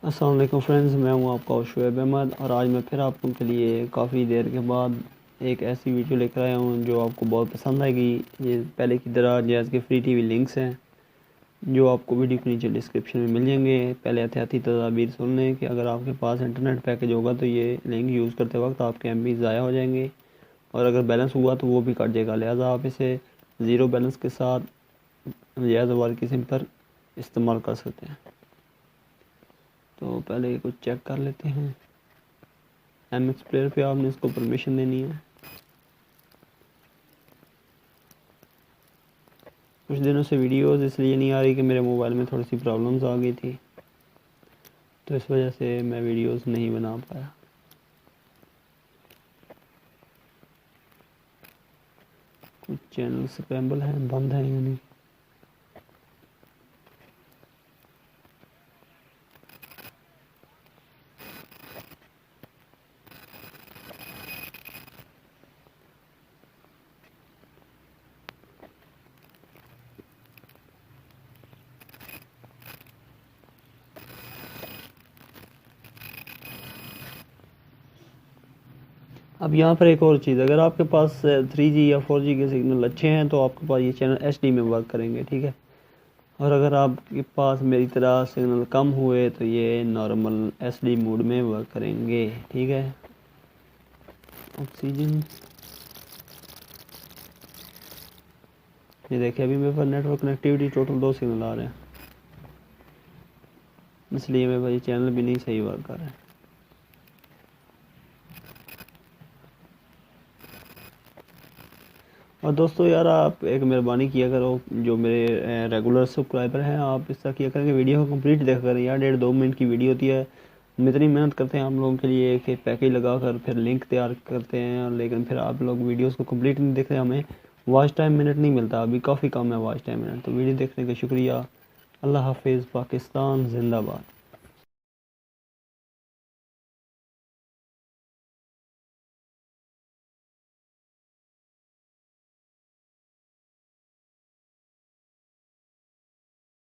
अस्सलाम वालेकुम फ्रेंड्स, मैं हूं आपका शुएब अहमद और आज मैं फिर आप लोगों के लिए काफ़ी देर के बाद एक ऐसी वीडियो लेकर आया हूं जो आपको बहुत पसंद आएगी। ये पहले की तरह जैज़ के फ्री टीवी लिंक्स हैं जो आपको वीडियो के नीचे डिस्क्रिप्शन में मिल जाएंगे। पहले एहतियाती तदाबीर सुन लें कि अगर आपके पास इंटरनेट पैकेज होगा तो ये लिंक यूज़ करते वक्त आपके MB ज़ाया हो जाएंगे और अगर बैलेंस हुआ तो वो भी कट जाएगा। लिहाजा आप इसे ज़ीरो बैलेंस के साथ जायज़ वाली किस्म पर इस्तेमाल कर सकते हैं। तो पहले कुछ चेक कर लेते हैं। MX प्लेयर पे आपने इसको परमिशन देनी है। कुछ दिनों से वीडियोस इसलिए नहीं आ रही कि मेरे मोबाइल में थोड़ी सी प्रॉब्लम्स आ गई थी, तो इस वजह से मैं वीडियोस नहीं बना पाया। कुछ चैनल स्क्रैम्बल हैं, बंद हैं यानी। अब यहाँ पर एक और चीज़, अगर आपके पास 3G या 4G के सिग्नल अच्छे हैं तो आपके पास ये चैनल HD में वर्क करेंगे, ठीक है। और अगर आपके पास मेरी तरह सिग्नल कम हुए तो ये नॉर्मल SD मोड में वर्क करेंगे, ठीक है। ऑक्सीजन, ये देखिए अभी मेरे पास नेटवर्क कनेक्टिविटी टोटल 2 सिग्नल आ रहे हैं, इसलिए मेरे पास ये चैनल भी नहीं सही वर्क कर रहा है। और दोस्तों यार, आप एक मेहरबानी किया करो, जो मेरे रेगुलर सब्सक्राइबर हैं, आप इस तरह किया करें कि वीडियो को कंप्लीट देखा करें यार। 1.5-2 मिनट की वीडियो होती है। हम इतनी मेहनत करते हैं आप लोगों के लिए कि पैकेज लगा कर फिर लिंक तैयार करते हैं, लेकिन फिर आप लोग वीडियोस को कंप्लीट नहीं देखते। हमें वॉच टाइम मिनट नहीं मिलता, अभी काफ़ी कम है वॉच टाइम मिनट। तो वीडियो देखने का शुक्रिया। अल्लाह हाफिज़। पाकिस्तान जिंदाबाद।